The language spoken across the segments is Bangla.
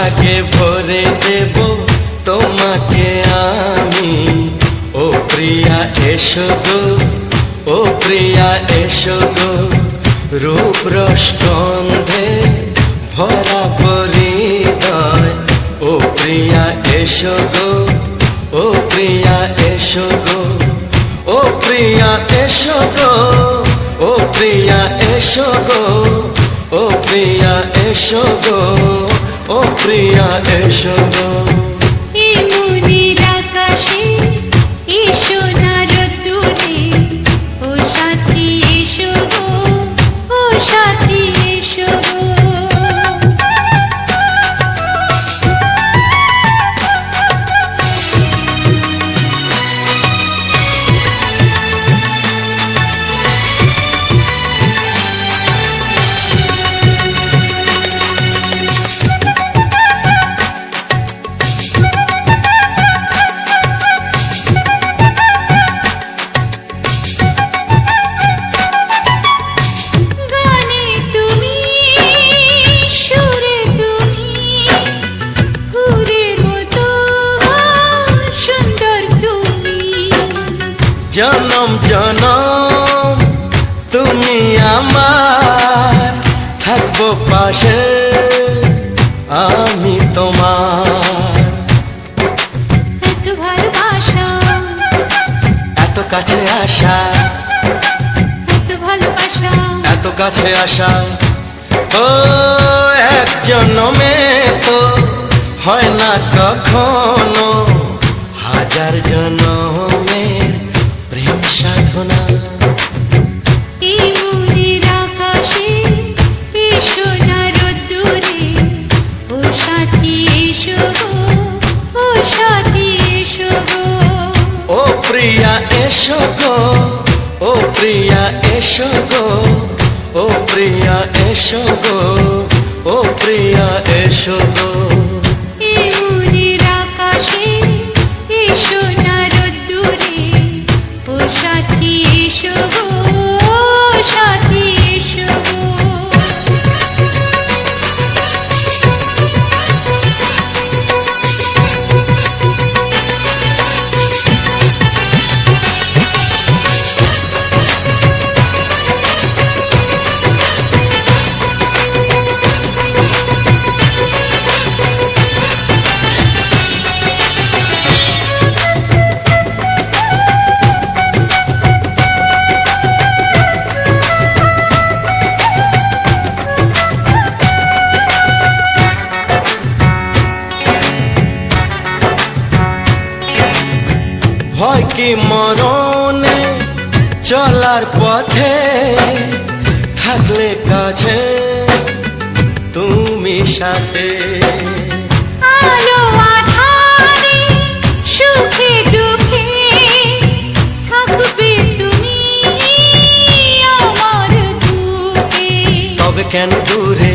সোহাগে ভরে দেব তোমাকে আমি। ও প্রিয়া এসো গো, ও প্রিয়া এসো গো, রূপ রস গন্ধে ভরা হৃদয়। ও প্রিয়া এসো গো, ও প্রিয়া এসো গো, ও প্রিয়া এসো গো, ও প্রিয়া এসো গো, ও প্রিয়া এসো গো, ও প্রিয়া এসো গো। এই মনের আকাশে এসো না রোদ্দুরে, ও সাথী এসো গো, ও সাথী এসো গো। জনম জনম তুমি আমার, থাকবো পাশে আমি তোমার। এত ভালোবাসা, এত কাছে আসা, এত ভালোবাসা, এত কাছে আসা, ও এক জন্মে তো হয় না কখনো, হাজার জন্মের প্রেম সাধনা। এই মনের আকাশে এসো না রোদ্দুরে, ও সাথী এসো গো, ও সাথী এসো গো। ও প্রিয়া এসো গো, ও প্রিয়া এসো গো, ও প্রিয়া এসো গো, ও প্রিয়া এসো গো। এই মনের আকাশে এসো না রোদ্দুরে, ও সাথী এসো গো, ও সাথী এসো গো। ভয় কি মরণে চলার পথে, থাকলে কাছে তুমি সাথে। আলো আঁধারে সুখে দুঃখে থাকবে তুমি আমার বুকে। তবে কেন দূরে,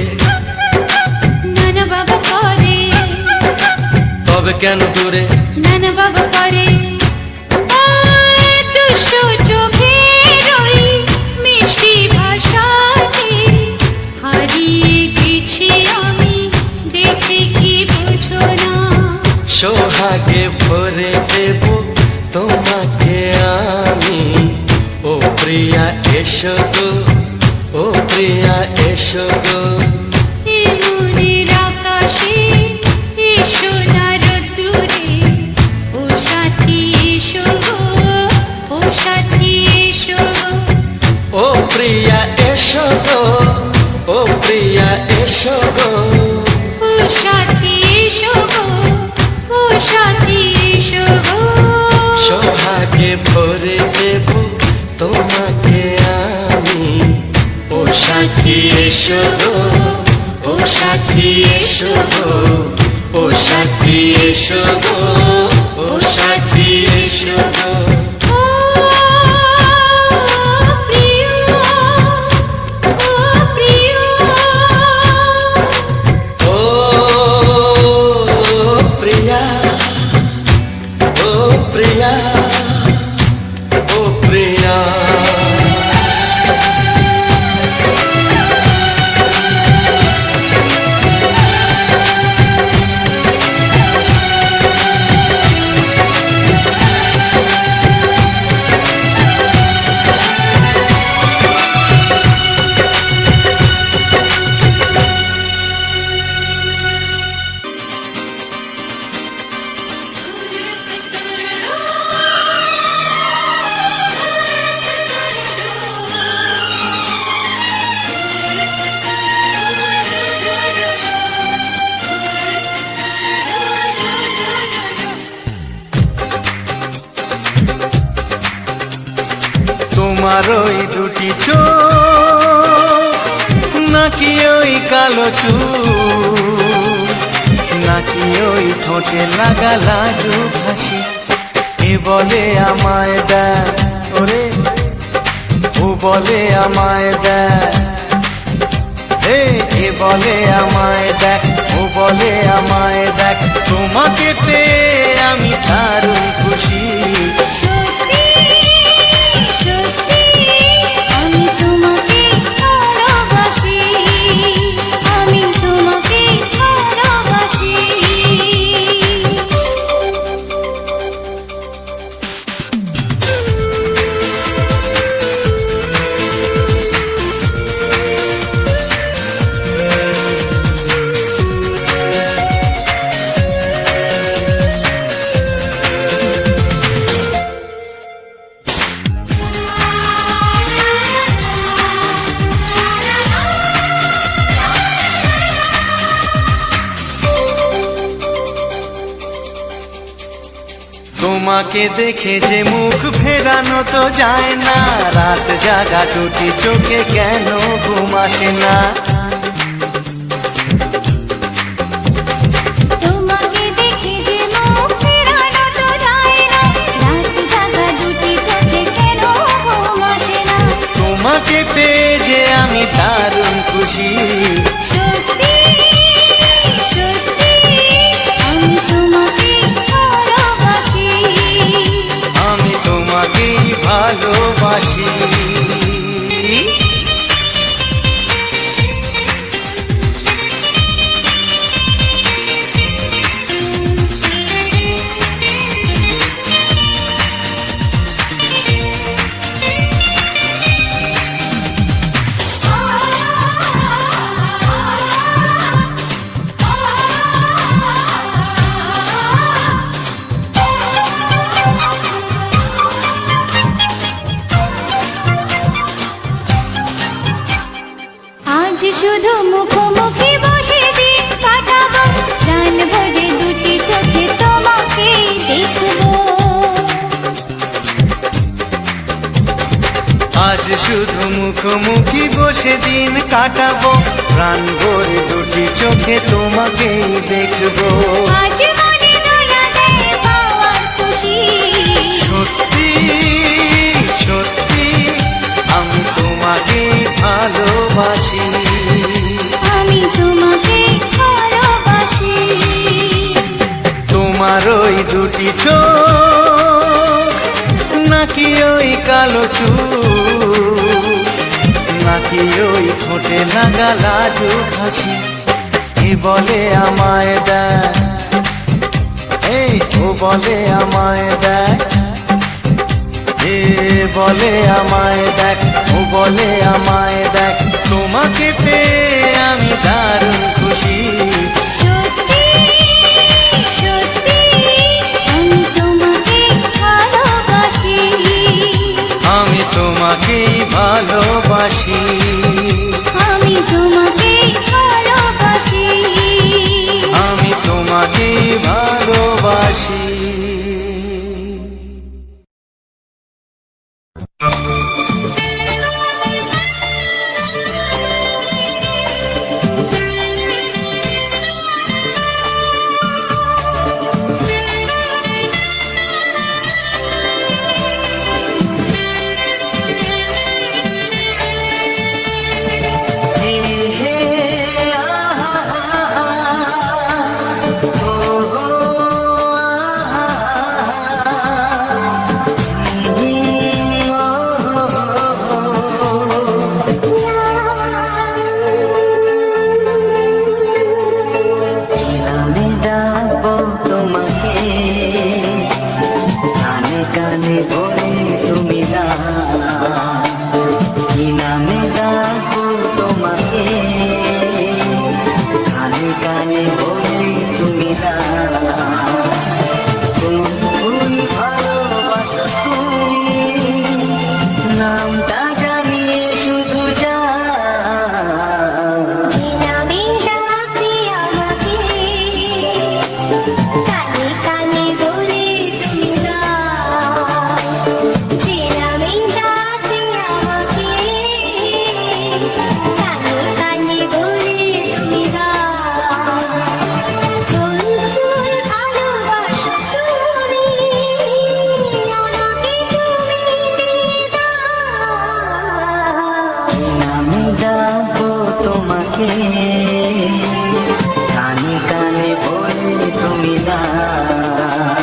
নানা বাবা করে, তবে কেন দূরে, নানা বাবা করে। দুষ্ট চোখের ওই মিষ্টি ভাষাতে হারিয়ে গেছি আমি, দেখে কি বুঝো না। সোহাগে ভরে দেব তোমাকে আমি। ও প্রিয়া এসো গো, ও প্রিয়া এসো গো। এই মনের আকাশে এসো না রোদ্দুরে, ও সাথী এসো গো, ও সাথী এসো গো। ও প্রিয়া এসো গো, ও প্রিয়া এসো গো, ও সাথী এসো গো, ও সাথী এসো গো। সোহাগে ভরে দেব তোমাকে আমি। ও সাথী এসো গো, ও সাথী এসো গো, ও সাথী এসো গো, ও সাথী এসো গো। ও প্রিয়, ও প্রিয়, ও প্রিয়া, ও প্রিয়া, ও প্রিয়া। তোমার ওই দুটি চোখ নাকি ওই কালো চুল, নাকি ওই ঠোঁটে লাগা লাজুক হাসি, এ বলে আমায় দেয় ওরে, ও বলে আমায় দেয়, এ বলে আমায় দেখ, ও বলে আমায় দেখ, তোমাকে পেয়ে আমি দারুণ খুশি। সত্যি সত্যি আমি তোমাকে ভালোবাসি, আমি তোমাকে ভালোবাসি। তোমাকে দেখে যে মুখ ফেরানো তো যায় না, রাত জাগা দুটি চোখে কেন ঘুম আসে না। তোমাকে দেখে যে মুখ ফেরানো তো যায় না, রাত জাগা দুটি চোখে কেন ঘুম আসে না। তোমাকে পেয়ে যে আমি দারুণ খুশি। সত্যি সত্যি আমি তোমাকে ভালোবাসি, আমি তোমাকেই ভালোবাসি। আজ শুধু মুখোমুখি বসে দিন কাটাবো, প্রাণ ভরে দুটি চোখে তোমাকে দেখবো। আজ শুধু মুখোমুখি বসে দিন কাটাবো, প্রাণ ভরে দুটি চোখে তোমাকেই দেখবো। আজ মনে দোলা দেয় পাওয়ার খুশি। সত্যি সত্যি আমি তোমাকেই ভালোবাসি। আমি তোমাকে ভালোবাসি। তোমার ওই দুটি চোখ নাকি ওই কালো চুল, নাকি ওই ঠোঁটে লাগা লাজুক হাসি, এ বলে আমায় দেয়, ও বলে আমায় দেয়, এ বলে আমায় দেখ, ও বলে আমায় দেখ, তোমাকে পেয়ে আমি দারুণ খুশি। সত্যি সত্যি আমি তোমাকে ভালোবাসি, আমি তোমাকেই ভালোবাসি। আমি তোমাকে ভালোবাসি, আমি তোমাকেই ভালোবাসি। আমি ডাকবো তোমাকে, কানে কানে বলে তুমি না, কি নামে ডাকবো তোমাকে, কানে কানে বলে তুমি না। কোন ভালোবাসো তুমি, নামটা জানিয়ে শুধু যা। নামে ডাকতে আমাকে, কানে কানে বলে তুমি না। যে নামে ডাকতে তোমাকে কানে কানে বলে তুমি দাও।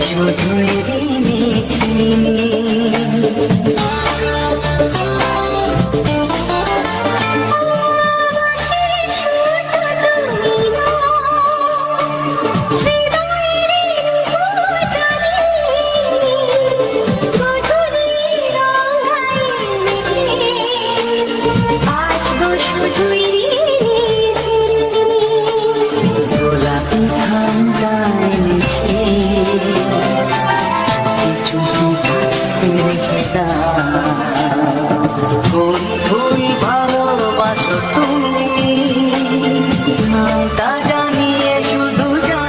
শুধুই রিমিঝিমি গোলাপি ঠান্ডায় মিশে ফুল ফুল ভালোবাসো তুমি নামটা জানিয়ে শুধু যা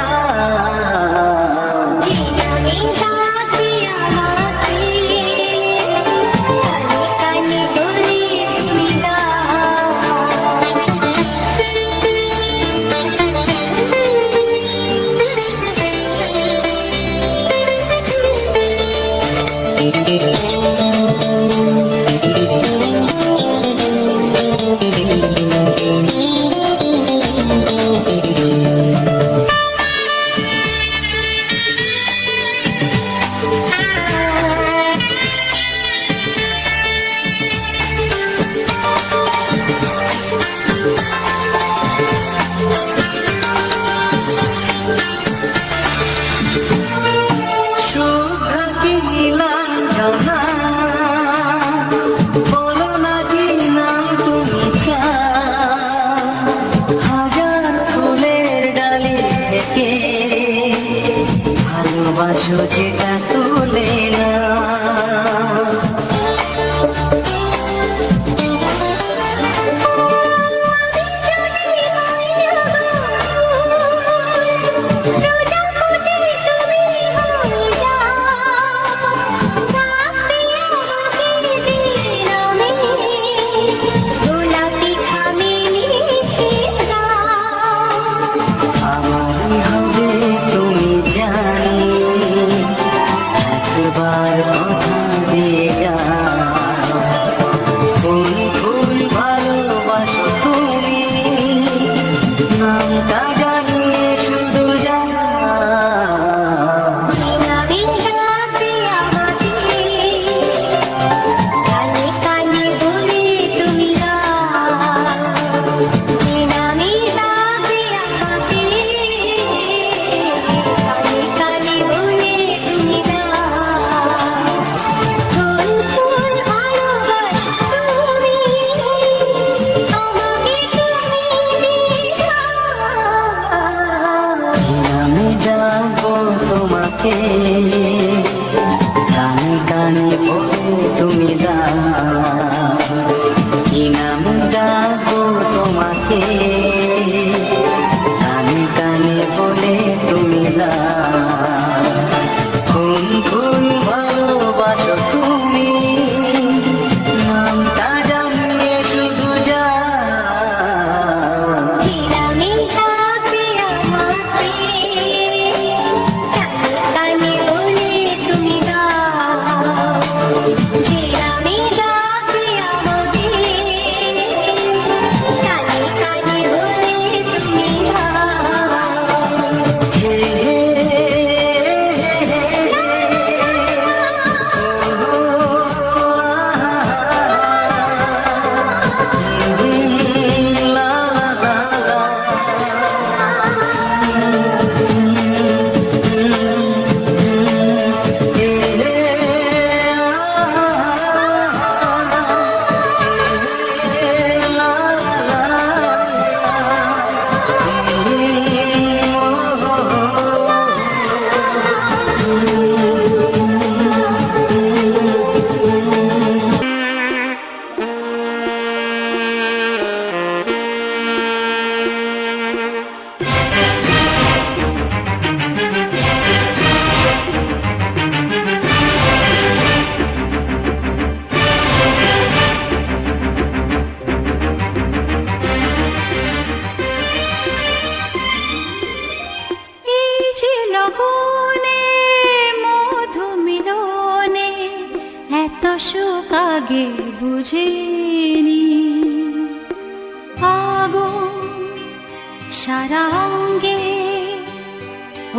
ভালোবাসো যেটা তুলে না আমারই হবে তুমি জানি একবার কথা দিয়ে যা ফুল ফুল ভালোবাসো তুমি নামটা জানিয়ে শুধু যা তোমাকে কানে কানে বলে তুমি দাও কি নাম ডাকবো তোমাকে কানে কানে বলে তুমি দাও ফুল ফুল ভালোবাসো তুমি নামটা জানিয়ে শুধু যা কানে সুখ আগে বুঝিনি। আগুন সারা অঙ্গে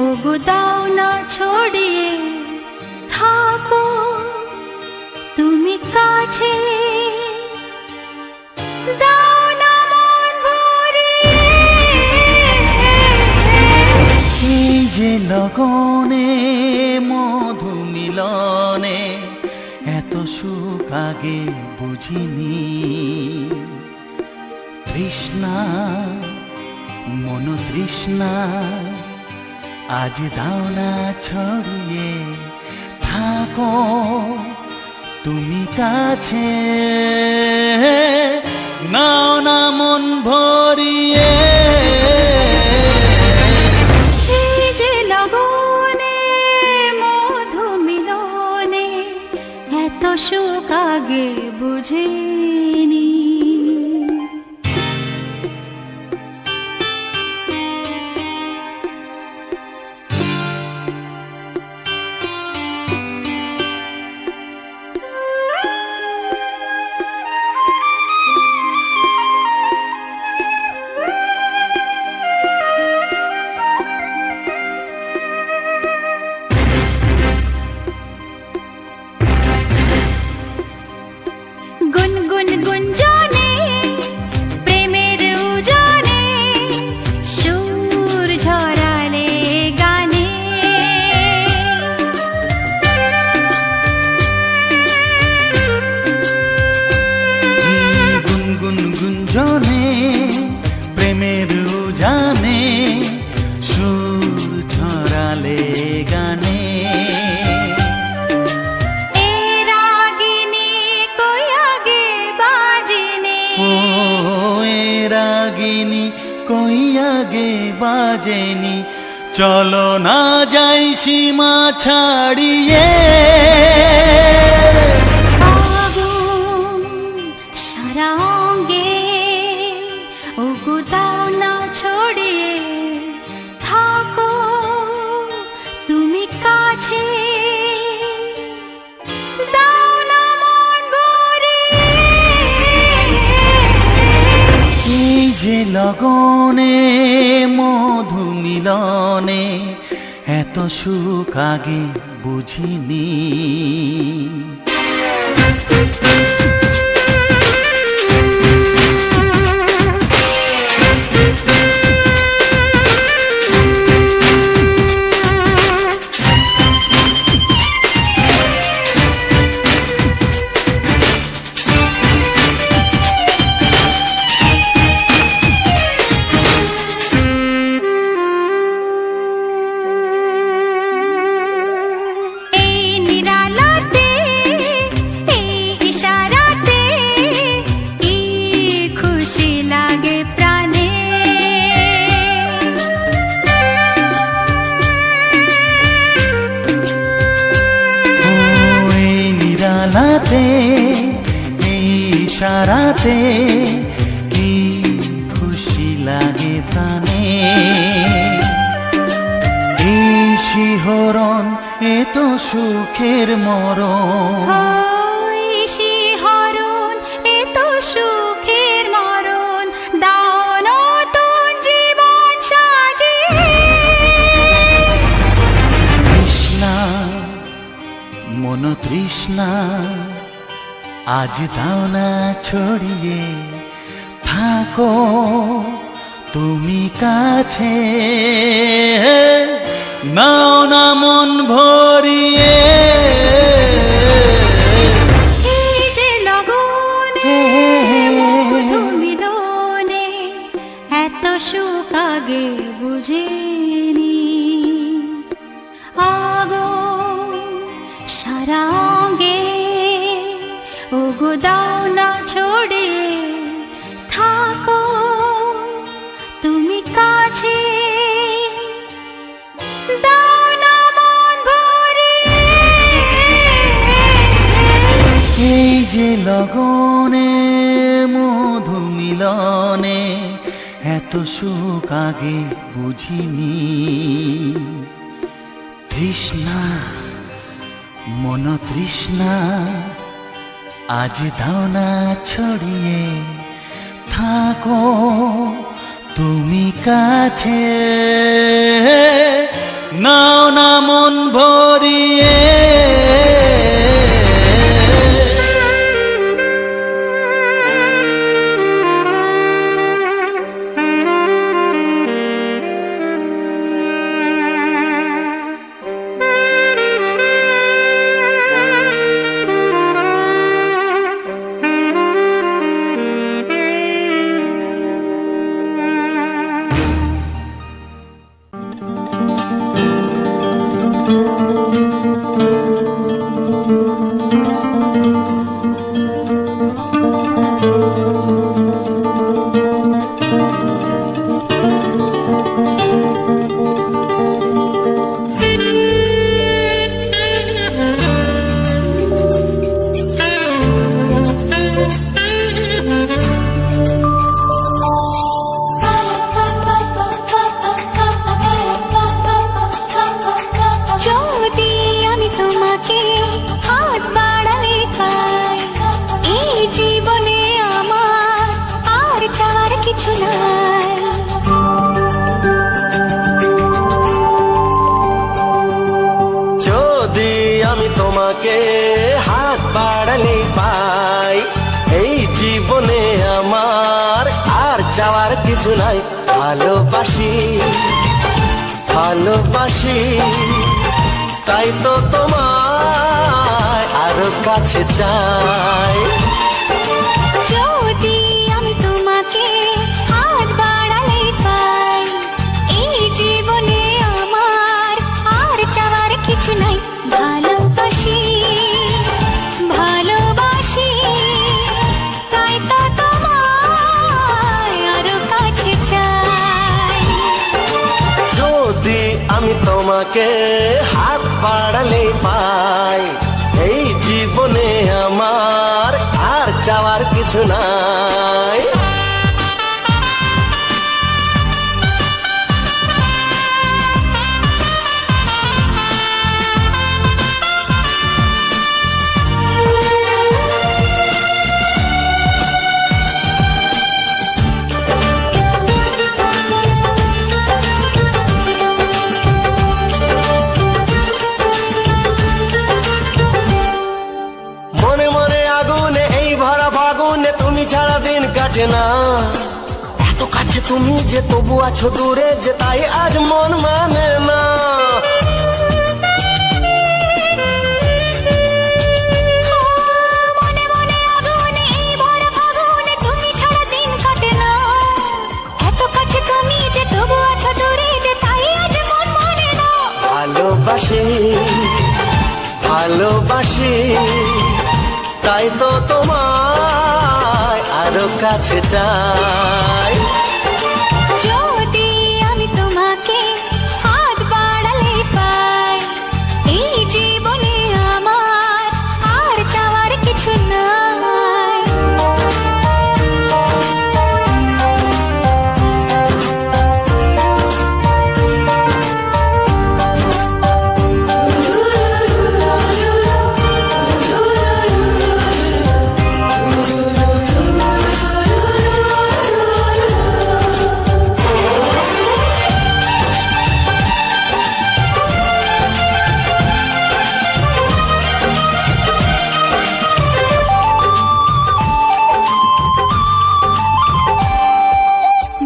ওগো দাও না ছড়িয়ে থাকো তুমি কাছে, দাও না মন ভরিয়ে। এই যে লগনে মধু মিলনে এত সুখ আগে বুঝিনি। তৃষ্ণা মন তৃষ্ণা আজ দাও না ছড়িয়ে থাকো তুমি কাছে, নাও না মন ভরিয়ে। এই যে লগনে মধু মিলনে এত সুখ আগে বুঝিনি। গুনগুন গুঞ্জনে প্রেমের উজানে সুর ঝরালে গানে, গুনগুন গুঞ্জনে প্রেমের উজানে সুর ছড়ালে গানে। এ রাগিনী কই আগে বাজেনি, ও এ রাগিনী কই আগে বাজেনি, চলো না যাই সীমা ছাড়িয়ে। আগুন সারা অঙ্গে ওগো দাও না ছড়িয়ে থাকো তুমি কাছে, দাও না মন ভরিয়ে। এই যে লগনে মধু মিলনে এত সুখ আগে বুঝিনি। এই নিরালাতে এই ইশারাতে কি খুশি লাগে প্রাণে, ও এই নিরালাতে এই ইশারাতে কি খুশি লাগে প্রাণে। এই শিহরণ এ তো সুখের মরণ, ওই শিহরণ এ তো সুখের মরণ, দাও নতুন জীবন সাজিয়ে। তৃষ্ণা মন তৃষ্ণা আজ দাও না ছড়িয়ে থাকো তুমি কাছে, নাও না মন ভরিয়ে। এই যে লগনে মধু মিলনে এত সুখ আগে বুঝিনি। আগুন সারা অঙ্গে ওগো দাও না ছড়িয়ে থাকো তুমি কাছে, দাও না মন ভরিয়ে। এই যে লগনে মধু মিলনে এত সুখ আগে বুঝিনি। তৃষ্ণা মন তৃষ্ণা আজ দাও না ছড়িয়ে থাকো তুমি কাছে, নাও না মন ভরিয়ে। যদি আমি তোমাকে হাত বাড়ালে পাই, এই জীবনে আমার আর চাওয়ার কিছু নাই। যদি আমি তোমাকে হাত বাড়ালে পাই, এই জীবনে আমার আর চাওয়ার কিছু নাই। ভালোবাসি ভালোবাসি তাই তো তোমায় আরো কাছে চাই। যদি আমি তোমাকে হাত বাড়ালে পাই, এই জীবনে আমার আর চাওয়ার কিছু নাই। ভালোবাসি ভালোবাসি তাই তো তোমায় আরো কাছে চাই। যদি আমি তোমাকে হাত বাড়ালে পাই, এই জীবনে আমার আর চাওয়ার কিছু নাই। মনে মনে আগুনে এই ভরা ফাগুনে তুমি ছাড়া দিন কাটে না। এত কাছে তুমি যে তবু আছো দূরে, যে তাই আজ মন মানে না। মনে মনে আগুনে এই ভরা ফাগুনে তুমি ছাড়া দিন কাটে না। এত কাছে তুমি যে তবু আছো দূরে, যে তাই আজ মন মানে না। ভালোবাসি ভালোবাসি তাই তো তোমায় আরো কাছে চাই। যদি আমি তোমাকে হাত বাড়ালে পাই, এই জীবনে আমার আর চাওয়ার কিছু নাই।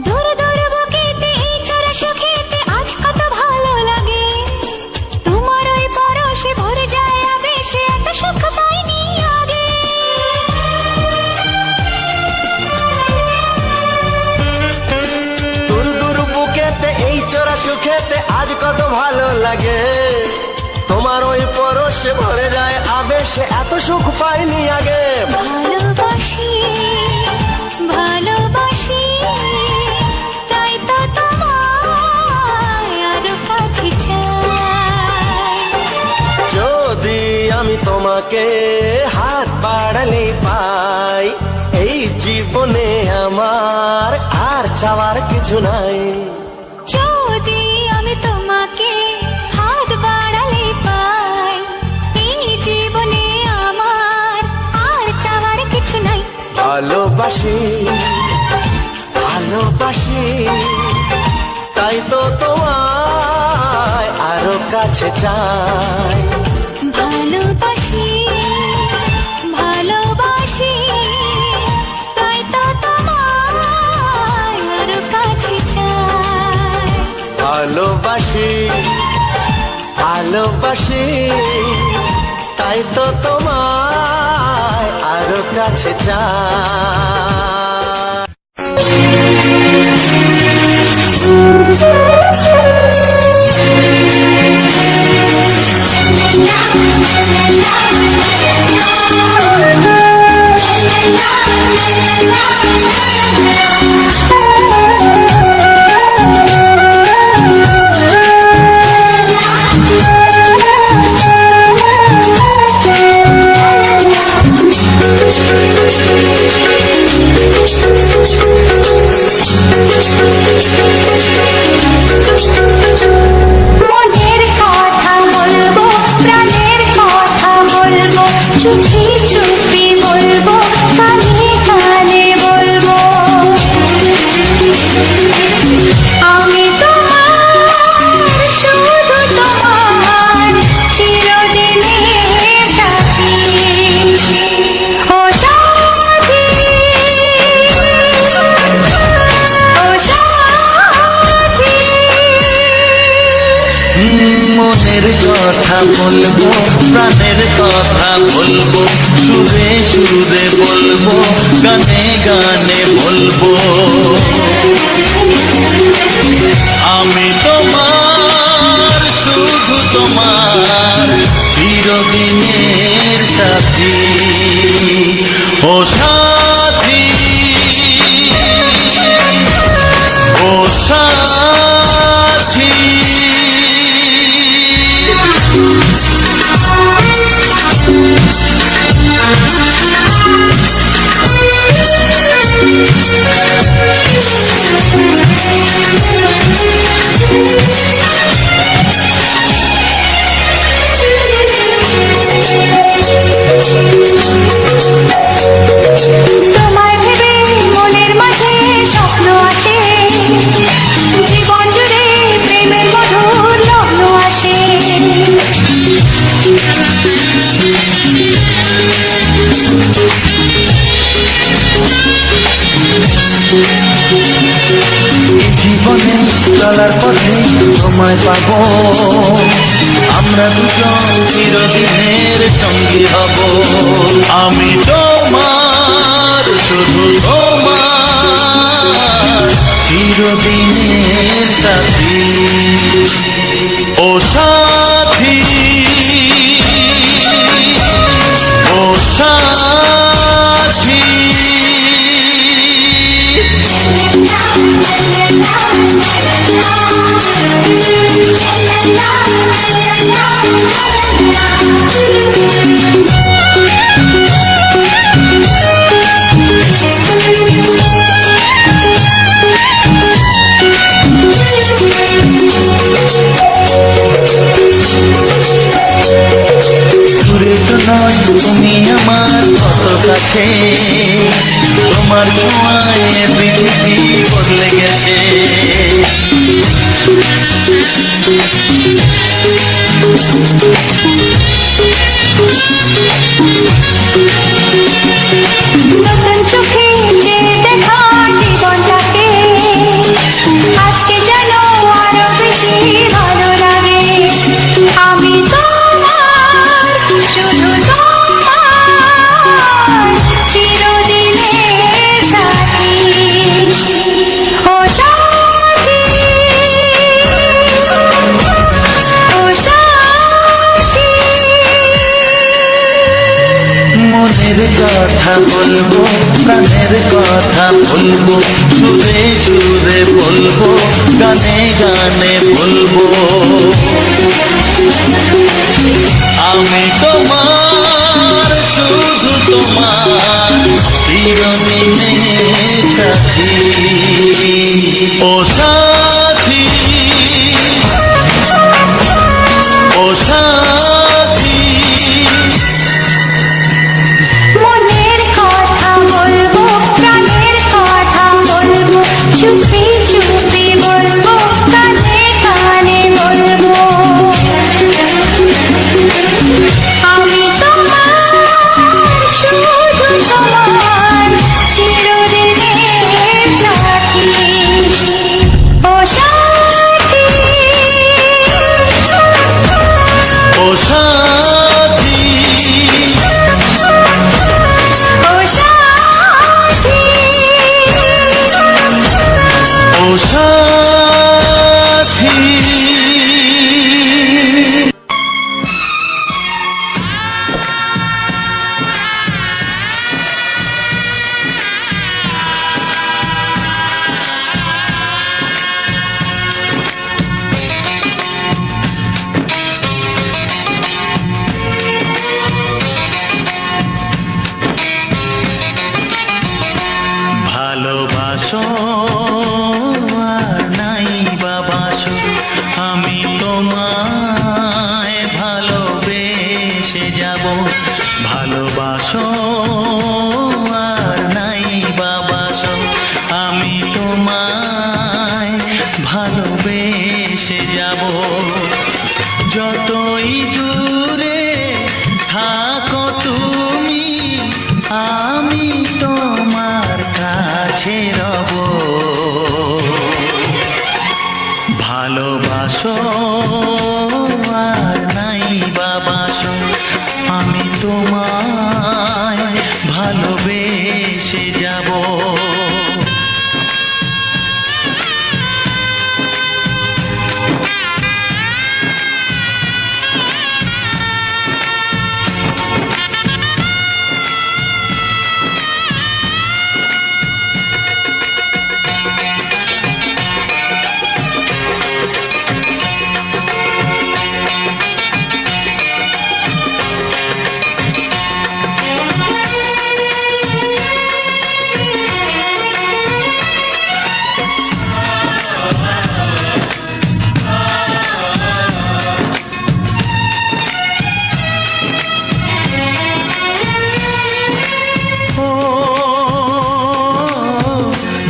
দূর দূর বুকেতে এই চোরা সুখেতে আজ কত ভালো লাগে। তোমার ওই পরশে ভরে যায় আবেশে, এত সুখ পাইনি আগে। দূর দূর বুকেতে এই চোরা সুখেতে আজ কত ভালো লাগে। তোমার ওই পরশে ভরে যায় আবেশে, এত সুখ পাইনি আগে। ভালোবাসি ভালোবাসি তাই তো তোমায় আরো কাছে চাই। যদি আমি তোমাকে হাত বাড়ালে পাই, এই জীবনে আমার আর চাওয়ার কিছু নাই। যদি আমি তোমাকে হাত বাড়ালে পাই, এই জীবনে আমার আর চাওয়ার ভালোবাসি ভালোবাসি তাই তো তোমায় আরো কাছে চাই ভালোবাসি ভালোবাসি তাই তো তোমায় আরো কাছে চাই ভালোবাসি ভালোবাসি তাই তো তোমায় আরো কাছে চাই মনের কথা বলবো প্রাণের কথা বলবো চুপি চুপি বলবো কানে কানে বলবো আমি তোমার শুধু তোমার চিরদিনের সাথী ও সাথী ও সাথী মনের কথা বলবো প্রাণের কথা বলবো সুরে সুরে বলবো গানে গানে বলবো আমি তোমার শুধু তোমার চিরদিনের সাথী ও সাথী ও সাথী তোমায় ভেবে মনের মাঝে স্বপ্ন আসে জীবন জুড়ে প্রেমের মধুর লগ্ন আসে জীবনে চলার পথে তোমায় পাবো আমরা দুজন চিরদিনের সঙ্গী হব আমি তোমার শুধু তোমার চিরদিনের সাথী ও সাথী ও সাথী দূরে তো নয় তুমি আমার কত কাছে তোমার ছোঁয়ায় পৃথিবী বদলে গেছে নতুন চোখে যে দেখা জীবনটাকে আজকে যেন আরো বেশি ভালো লাগে আমি তোমার শুধু তোমার চিরদিনের সাথী ও সাথী ও সাথী মনের কথা বলবো প্রাণের কথা বলবো সুরে সুরে বলবো গানে গানে বলবো আমি তোমার শুধু তোমার চিরদিনের সাথী ও সাথী ও সাথী মনের কথা বলবো চুপি চুপি বলবো, কানে কানে বলবো, আমি তোমার, শুধু তোমার চিরদিনের সাথী। ও সাথী, ও সাথী, ও সাথী, ও সাথী। ভালোবাসো আর নাই বাবাসো, আমি তোমায় ভালোবেসে যাব। ভালোবাসো আর নাই বাবাসো, আমি তোমায় ভালোবেসে যাব। যতই দূরে থাকো তুমি, আমি তোমার কাছে রব। ভালোবাসো আর নাই বাবাসো, আমি তোমায় ভালোবেসে যাব।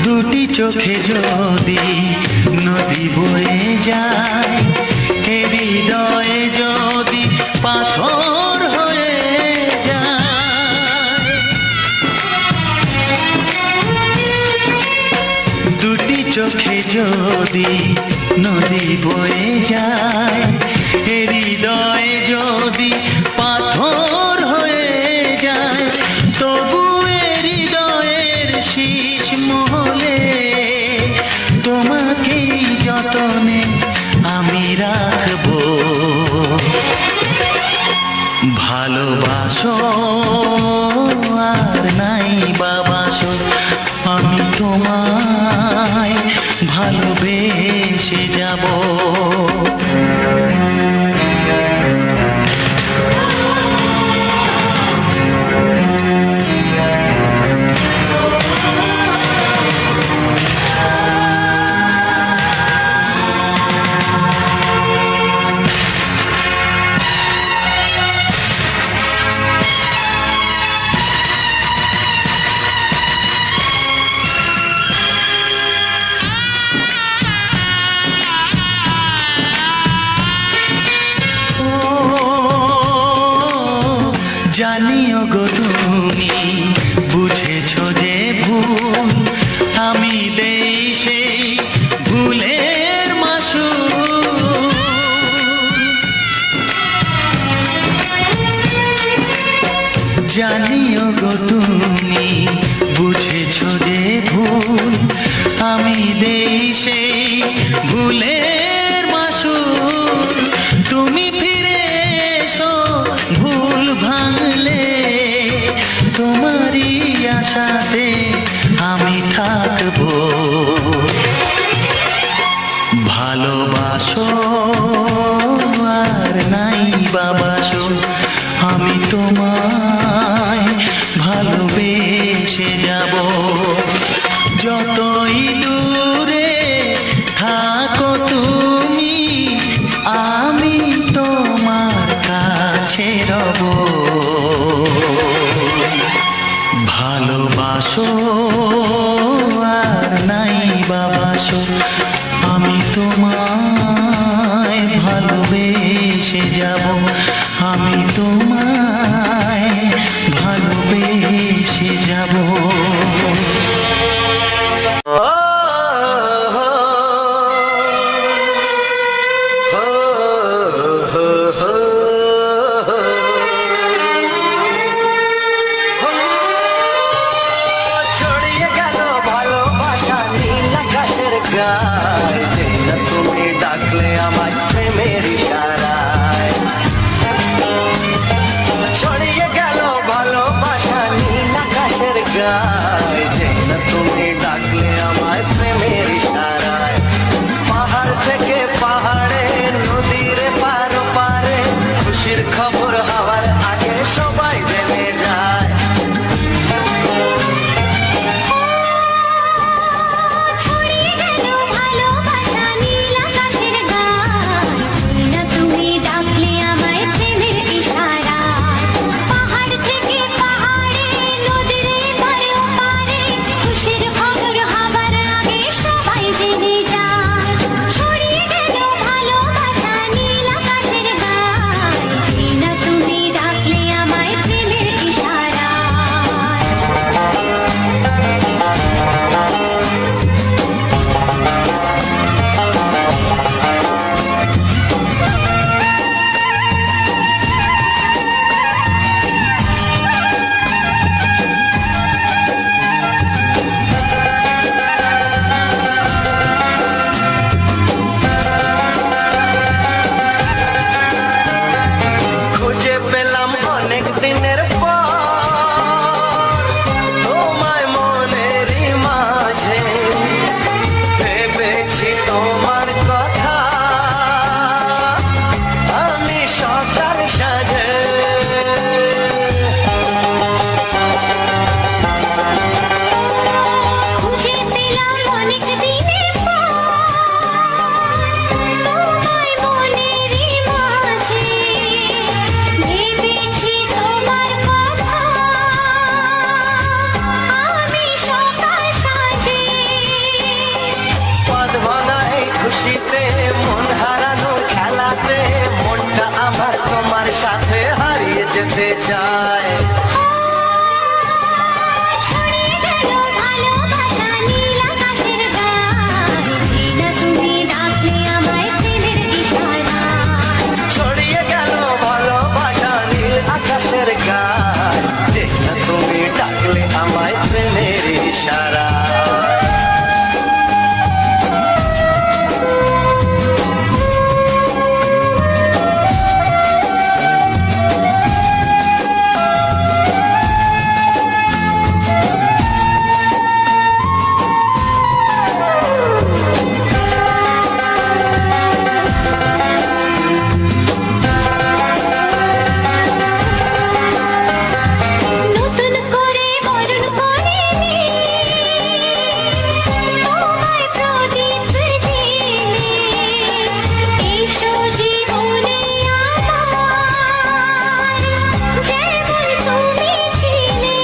দুটি চোখে যদি নদী বয়ে যায়, এ হৃদয়ে যদি পাথর হয়ে যায়। দুটি চোখে যদি নদী বয়ে যায়, এ হৃদয়ে যদি পাথর হয়ে যায়, তবু এ হৃদয়ের শীষ মহলে তোমাকেই যতনে আমি রাখবো। ভালোবাসো আর নাই বাবাসো, আমি তোমায় ভালোবেসে যাব। জানিও গো তুমি বুঝেছো যে ভুল, আমি দেই সেই ভুলের মাসুল। জানিও গো তুমি বুঝেছো যে ভুল, আমি দেই সেই ভুলের মাসুল। তুমি ফিরে এসো ভুল ভাঙলে, তোমারই আশাতে আমি থাকবো। ভালোবাসো আর নাই বাবাসো, আমি তোমায় ভালোবেসে যাব। যতই দূরে থাকো তুমি, আমি তোমার কাছে রব। ভালোবাসো আর নাই যায়, যে না তুমি ডাকলে আমায় প্রেমের ইশারায়। ছড়িয়ে গেল ভালোবাসা নীল আকাশের গায়, যে না তুমি ডাকলে আমায় প্রেমের ইশারায়। পাহাড় থেকে পাহাড়ে, নদীর পার পারে, খুশির খবর হওয়ার আগে সবাই জেনে যায়। ছড়িয়ে গেল ভালোবাসা নীল আকাশের গায়, যে না তুমি ডাকলে আমায় প্রেমের ইশারায়। পাহাড় থেকে পাহাড়ে, নদীর পারে ওপারে, খুশির খবর হবার আগে সবাই জেনে যায়। ছড়িয়ে গেল ভালোবাসা নীল আকাশের গায়, যে না তুমি ডাকলে আমায় প্রেমের ইশারায়। খুঁজে পেলাম অনেক দিনের পর তোমায় মনেরই মাঝে, ভেবেছি তোমার কথা আমি সকাল সাজে। খুঁজে পেলাম অনেক দিনের পর তোমায় মনেরই মাঝে, ভেবেছি তোমার কথা আমি সকাল সাজে। পদ ভাঙা এই খুশিতে, মন হারানো খেলাতে, মনটা আমার তোমার সাথে হারিয়ে যেতে চায়। ছড়িয়ে গেল ভালোবাসা নীল আকাশের গায়, যে না তুমি ডাকলে আমায় প্রেমের ইশারায়। ছড়িয়ে গেল ভালোবাসা নীল আকাশের গায়, যে না তুমি ডাকলে আমায় প্রেমের ইশারায়। নতুন করে বরণ করে নে, তোমায় প্রদীপ জেলে, এসো জীবনে আমার, যেমন তুমি ছিলে।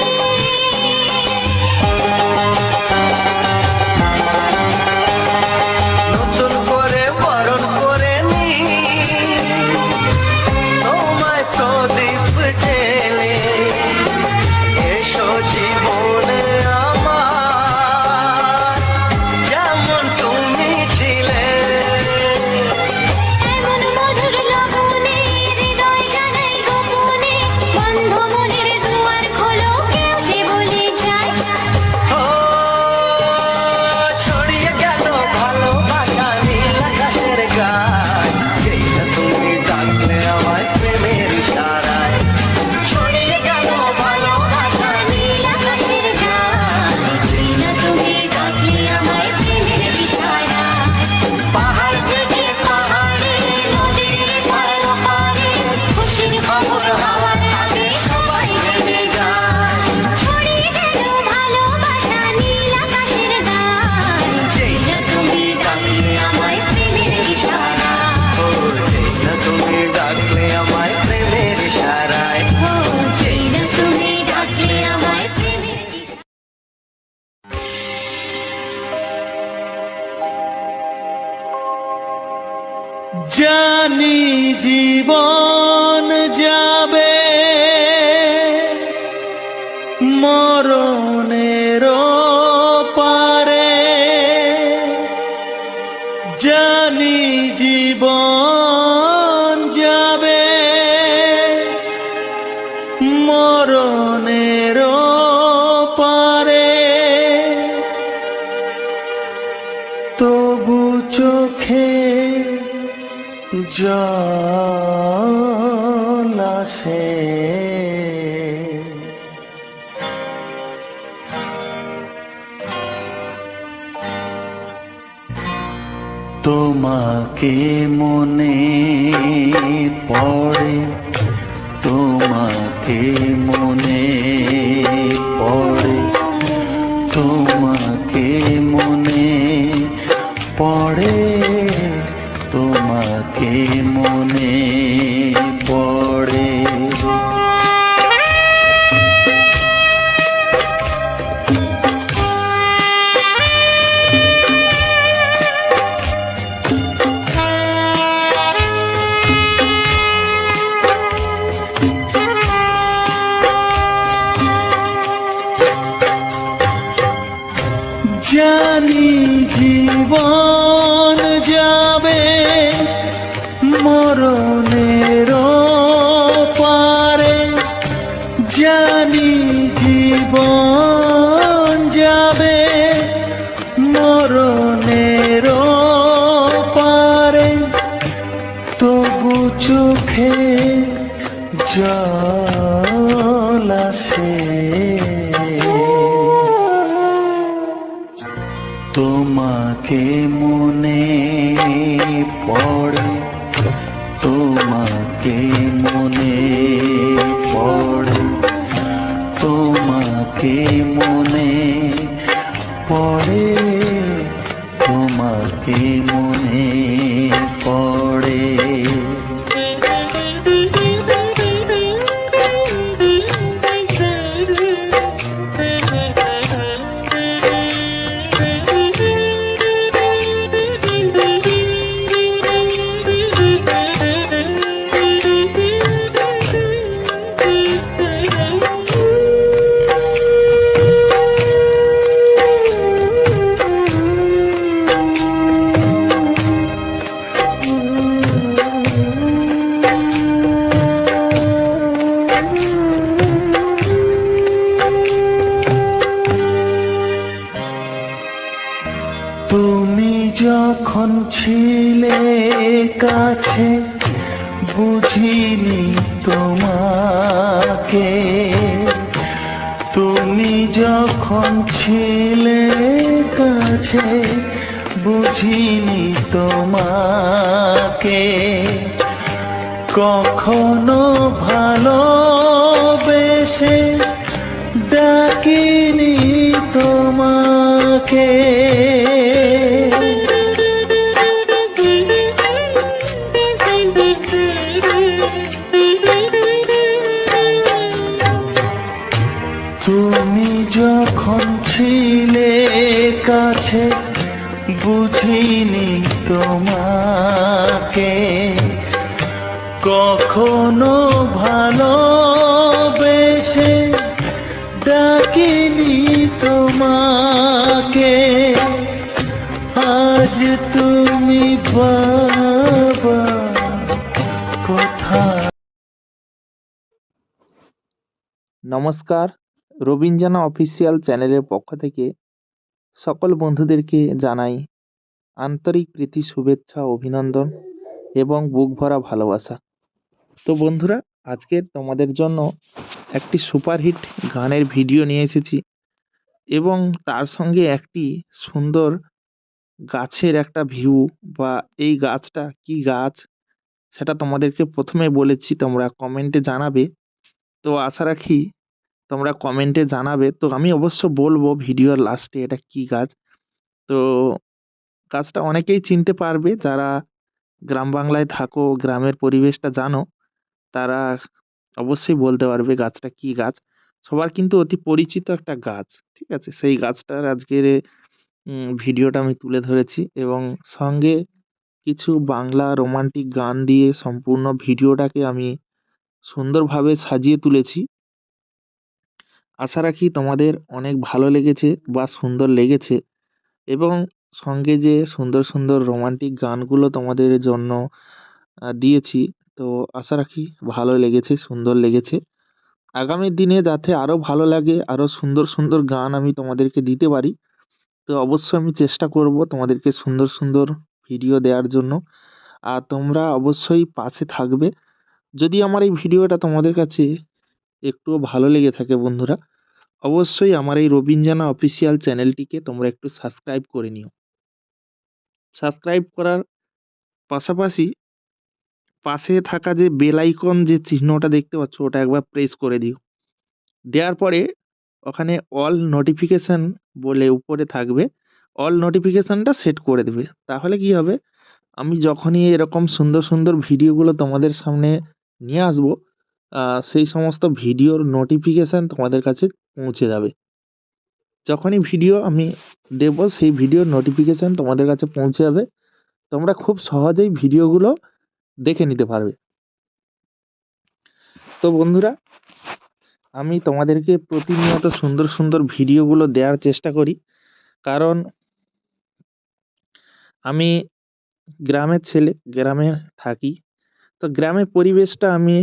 নতুন করে বরণ করে নি তোমায় প্রদীপ জেলে, এসো জীবনে আমার, যেমন তুমি ছিলে। এমন মধুর লগনে হৃদয় জানাই গোপনে, বন্ধ মনের দুয়ার খোলো, কেউ যে বলে যায়। ও ছড়িয়ে গেল ভালোবাসা নীল আকাশের গায়, যে না তুমি ডাকলে আমায় প্রেমের ইশারায়। ছড়িয়ে গেল ভালোবাসা নীল আকাশের গায়, যে না তুমি ডাকলে আমায় প্রেমের ইশারায়। পাহাড় থেকে পাহাড়ে, নদীর পার পারে, খুশির খবর হওয়ার আগে সবাই জেনে যায়। ছড়িয়ে গেল ভালোবাসা নীল আকাশের গায়, যে না তুমি ডাকলে আমায় প্রেমের ইশারায়। ও যে না তুমি ডাকলে আমায় প্রেমের ইশারায়। ও যে না তুমি ডাকলে আমায় প্রেমের ইশারায়। জানি জীবন যাবে মরণের পারে, জানি জীবন যাবে মরণের পারে, তবু চোখে জল আসে, তোমাকে মনে পড়ে, তোমাকে মনে পড়ে, তোমাকে মনে পড়ে, তোমাকে মনে পড়ে। জানি জীবন যাবে মরণের পারে, জানি জীবন যাবে মরণের পারে, তবু চোখে জল আসে, তোমাকে মনে পড়ে, তোমাকে মনে পড়ে, তোমাকে মনে পড়ে, তোমাকে মনে পড়ে। তুমি যখন ছিলে কাছে বুঝিনি তোমাকে, তুমি যখন ছিলে কাছে বুঝিনি তোমাকে, কখনো ভালোবেসে ডাকিনি তোমাকে, তুমি যখন ছিলে কাছে বুঝিনি তোমাকে, কখনো ভালোবেসে ডাকিনি তোমাকে, আজ তুমি বাবা কোথায়। নমস্কার, রবীন্দ্রনা অফিসিয়াল চ্যানেলের পক্ষ থেকে সকল বন্ধুদেরকে জানাই আন্তরিক প্রীতি, শুভেচ্ছা, অভিনন্দন এবং বুক ভরা ভালোবাসা। তো বন্ধুরা, আজকে তোমাদের জন্য একটি সুপারহিট গানের ভিডিও নিয়ে এসেছি এবং তার সঙ্গে একটি সুন্দর গাছের একটা ভিউ, বা এই গাছটা কি গাছ সেটা তোমাদেরকে প্রথমে বলেছি, তোমরা কমেন্টে জানাবে। তো আশা রাখি তোমরা কমেন্টে জানাবে। তো আমি অবশ্য বলবো ভিডিওর লাস্টে এটা কি গাছ। তো গাছটা অনেকেই চিনতে পারবে, যারা গ্রাম বাংলায় থাকো, গ্রামের পরিবেশটা জানো, তারা অবশ্যই বলতে পারবে গাছটা কি গাছ। সবার কিন্তু অতি পরিচিত একটা গাছ, ঠিক আছে? সেই গাছটার আজকের ভিডিওটা আমি তুলে ধরেছি এবং সঙ্গে কিছু বাংলা রোমান্টিক গান দিয়ে সম্পূর্ণ ভিডিওটাকে আমি সুন্দরভাবে সাজিয়ে তুলেছি। আশা রাখি তোমাদের অনেক ভালো লেগেছে বা সুন্দর লেগেছে, এবং সঙ্গে যে সুন্দর সুন্দর রোমান্টিক গানগুলো তোমাদের জন্য দিয়েছি, তো আশা রাখি ভালো লেগেছে, সুন্দর লেগেছে। আগামী দিনে যাতে আরও ভালো লাগে, আরও সুন্দর সুন্দর গান আমি তোমাদেরকে দিতে পারি, তো অবশ্যই আমি চেষ্টা করব তোমাদেরকে সুন্দর সুন্দর ভিডিও দেওয়ার জন্য। আর তোমরা অবশ্যই পাশে থাকবে। যদি আমার এই ভিডিওটা তোমাদের কাছে একটুও ভালো লেগে থাকে বন্ধুরা, অবশ্যই আমার এই রবিন জানা অফিসিয়াল চ্যানেলটিকে তোমরা একটু সাবস্ক্রাইব করে নিও। সাবস্ক্রাইব করার পাশাপাশি পাশে থাকা যে বেল আইকন যে চিহ্নটা দেখতে পাচ্ছ, ওটা একবার প্রেস করে দিও। দেওয়ার পরে ওখানে অল নোটিফিকেশান বলে উপরে থাকবে, অল নোটিফিকেশানটা সেট করে দেবে। তাহলে কি হবে, আমি যখনই এরকম সুন্দর সুন্দর ভিডিওগুলো তোমাদের সামনে নিয়ে আসবো, সেই সমস্ত ভিডিওর নোটিফিকেশান তোমাদের কাছে পৌঁছে যাবে। যখনই ভিডিও আমি দেব, সেই ভিডিওর নোটিফিকেশান তোমাদের কাছে পৌঁছে যাবে। তোমরা খুব সহজেই ভিডিওগুলো দেখে নিতে পারবে। তো বন্ধুরা, আমি তোমাদেরকে প্রতিনিয়ত সুন্দর সুন্দর ভিডিওগুলো দেওয়ার চেষ্টা করি, কারণ আমি গ্রামের ছেলে, গ্রামে থাকি। তো গ্রামের পরিবেশটা আমি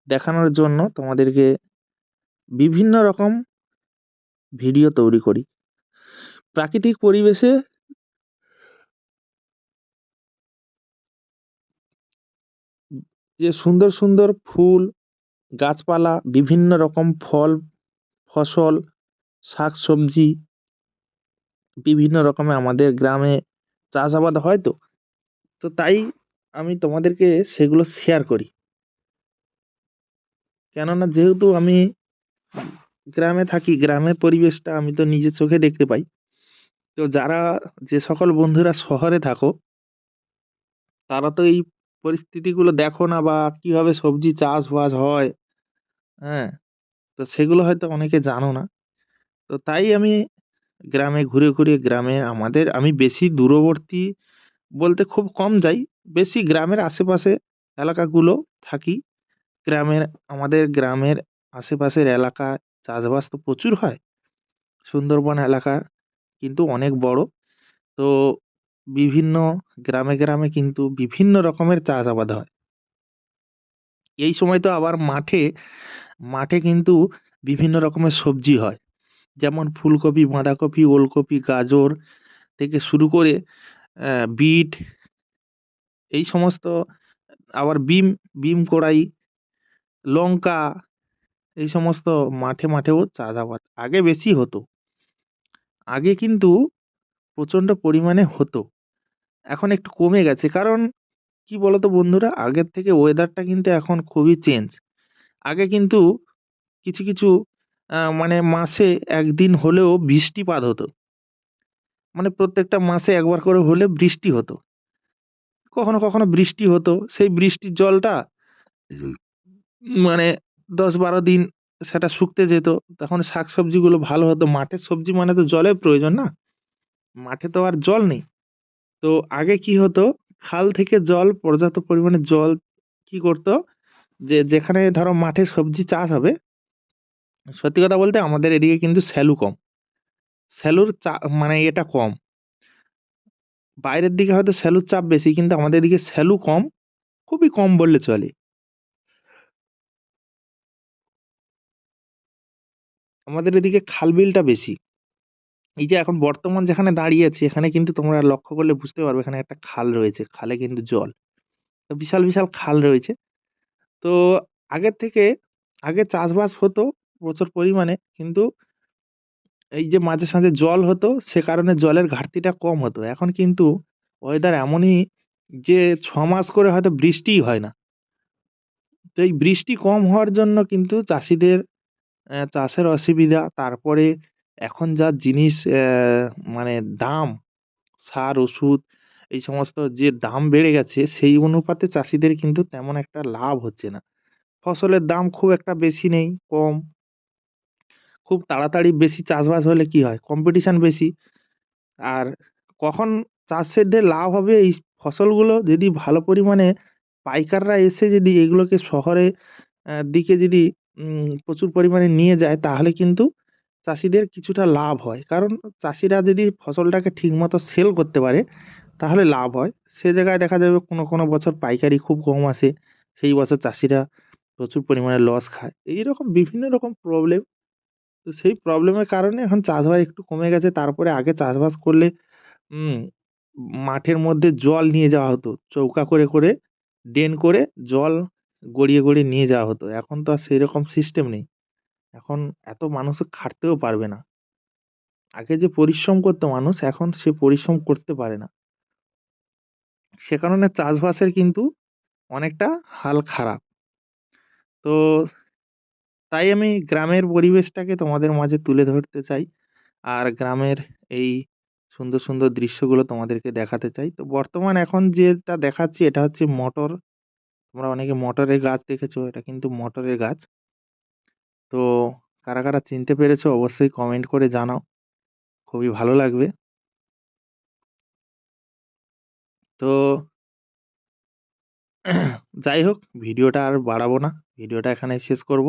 দেখানোর জন্য তোমাদেরকে বিভিন্ন রকম ভিডিও তৈরি করি। প্রাকৃতিক পরিবেশে যে সুন্দর সুন্দর ফুল, গাছপালা, বিভিন্ন রকম ফল, ফসল, শাকসবজি, বিভিন্ন রকমের আমাদের গ্রামে চাষাবাদ হয় তো। তো তাই আমি তোমাদেরকে সেগুলো শেয়ার করি। কেননা যেহেতু আমি গ্রামে থাকি, গ্রামের পরিবেশটা আমি তো নিজের চোখে দেখতে পাই। তো যারা, যে সকল বন্ধুরা শহরে থাকো, তারা তো এই পরিস্থিতিগুলো দেখো না, বা কিভাবে সবজি চাষবাস হয়, হ্যাঁ? তো সেগুলো হয়তো অনেকে জানো না। তো তাই আমি গ্রামে ঘুরে ঘুরে, গ্রামে আমাদের, আমি বেশি দূরবর্তী বলতে খুব কম যাই। বেশি গ্রামের আশেপাশে এলাকাগুলো থাকি। গ্রামের, আমাদের গ্রামের আশেপাশের এলাকায় চাষবাস তো প্রচুর হয়। সুন্দরবন এলাকা কিন্তু অনেক বড়। তো বিভিন্ন গ্রামে গ্রামে কিন্তু বিভিন্ন রকমের চাষাবাদ হয়। এই সময় তো আবার মাঠে মাঠে কিন্তু বিভিন্ন রকমের সবজি হয়। যেমন ফুলকপি, বাঁধাকপি, ওলকপি, গাজর থেকে শুরু করে বিট, এই সমস্ত, আবার বিম, বিম কড়াই, লঙ্কা, এই সমস্ত মাঠে মাঠেও চাষাবাদ আগে বেশি হতো। আগে কিন্তু প্রচণ্ড পরিমাণে হতো। এখন একটু কমে গেছে। কারণ কি বলতো বন্ধুরা, আগের থেকে ওয়েদারটা কিন্তু এখন খুবই চেঞ্জ। আগে কিন্তু কিছু কিছু মানে মাসে ১ দিন হলেও বৃষ্টিপাত হতো। মানে প্রত্যেকটা মাসে একবার করে হলে বৃষ্টি হতো। কখনো কখনো বৃষ্টি হতো। সেই বৃষ্টির জলটা মানে ১০-১২ দিন সেটা শুকতে যেত। তখন শাকসবজিগুলো ভালো হতো। মাঠের সবজি মানে তো জলের প্রয়োজন না? মাঠে তো আর জল নেই। তো আগে কি হতো, খাল থেকে জল, পর্যাপ্ত পরিমাণে জল কি করতো, যে যেখানে ধরো মাঠে সবজি চাষ হবে, সত্যি কথা বলতে আমাদের এদিকে কিন্তু স্যালু কম। স্যালুর মানে এটা কম। বাইরের দিকে হয়তো স্যালুর চাপ বেশি, কিন্তু আমাদের এদিকে স্যালু কম, খুবই কম বললে চলে। আমাদের এদিকে খাল-বিলটা বেশি। এই যে এখন বর্তমান যেখানে দাঁড়িয়ে আছি, এখানে কিন্তু তোমরা লক্ষ্য করলে বুঝতে পারবে এখানে একটা খাল রয়েছে। খালে কিন্তু জল। তো বিশাল, বিশাল খাল রয়েছে। তো আগের থেকে, আগে চাষবাস হতো প্রচুর পরিমাণে, কিন্তু এই যে মাঝে সাঝে জল হতো, সে কারণে জলের ঘাটতিটা কম হতো। এখন কিন্তু ওয়েদার এমনই যে ৬ মাস করে হয়তো বৃষ্টিই হয় না। তো এই বৃষ্টি কম হওয়ার জন্য কিন্তু চাষীদের চাষের অসুবিধা। তারপরে এখন যা জিনিস মানে দাম, সার, ওষুধ, এই সমস্ত যে দাম বেড়ে গেছে, সেই অনুপাতে চাষীদের কিন্তু তেমন একটা লাভ হচ্ছে না। ফসলের দাম খুব একটা বেশি নেই, কম। খুব তাড়াতাড়ি বেশি চাষবাস হলে কি হয়, কম্পিটিশন বেশি। আর কখন চাষিদের লাভ হবে, এই ফসলগুলো যদি ভালো পরিমাণে পাইকাররা এসে যদি এগুলোকে শহরে দিকে যদি প্রচুর পরিমাণে নিয়ে যায়, তাহলে কিন্তু চাষীদের কিছুটা লাভ হয়। কারণ চাষীরা যদি ফসলটাকে ঠিকমতো সেল করতে পারে, তাহলে লাভ হয়। সে জায়গায় দেখা যাবে কোনো কোনো বছর পাইকারি খুব কম আসে, সেই বছর চাষীরা প্রচুর পরিমাণে লস খায়। এইরকম বিভিন্ন রকম প্রবলেম তো সেই প্রবলেমের কারণে এখন চাষবাস একটু কমে গেছে। তারপরে আগে চাষবাস করলে উম মাঠের মধ্যে জল নিয়ে যাওয়া হতো। চৌকা করে ড্রেন করে জল গড়িয়ে নিয়ে যাওয়া হতো। এখন তো আর সেইরকম সিস্টেম নেই। এখন এত মানুষও খাটতেও পারবে না। আগে যে পরিশ্রম করতো মানুষ, এখন সে পরিশ্রম করতে পারে না। সে কারণে চাষবাসের কিন্তু অনেকটা হাল খারাপ। তো তাই আমি গ্রামের পরিবেশটাকে তোমাদের মাঝে তুলে ধরতে চাই। আর গ্রামের এই সুন্দর দৃশ্যগুলো তোমাদেরকে দেখাতে চাই। তো বর্তমান এখন যেটা দেখাচ্ছি এটা হচ্ছে মটর। তোমরা অনেকে মটরের গাছ দেখেছো, এটা কিন্তু মটরের গাছ। তো কারা চিনতে পেরেছো অবশ্যই কমেন্ট করে জানাও। খুবই ভালো লাগবে। তো যাই হোক, ভিডিওটা আর বাড়াবো না। ভিডিওটা এখানেই শেষ করব।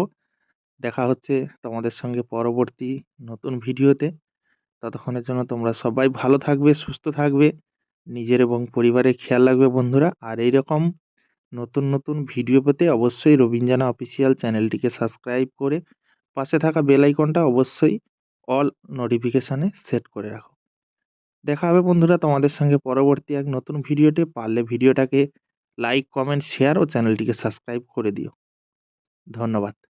দেখা হচ্ছে তোমাদের সঙ্গে পরবর্তী নতুন ভিডিওতে। ততক্ষণের জন্য তোমরা সবাই ভালো থাকবে, সুস্থ থাকবে। নিজের এবং পরিবারের খেয়াল রাখবে বন্ধুরা। আর এইরকম নতুন ভিডিও পেতে অবশ্যই রবীন জানা অফিসিয়াল চ্যানেলটিকে সাবস্ক্রাইব করে পাশে থাকা বেল আইকনটা অবশ্যই অল নোটিফিকেশানে সেট করে রাখো। দেখা হবে বন্ধুরা তোমাদের সঙ্গে পরবর্তী এক নতুন ভিডিওতে। পারলে ভিডিওটাকে লাইক, কমেন্ট, শেয়ার ও চ্যানেলটিকে সাবস্ক্রাইব করে দিও। ধন্যবাদ।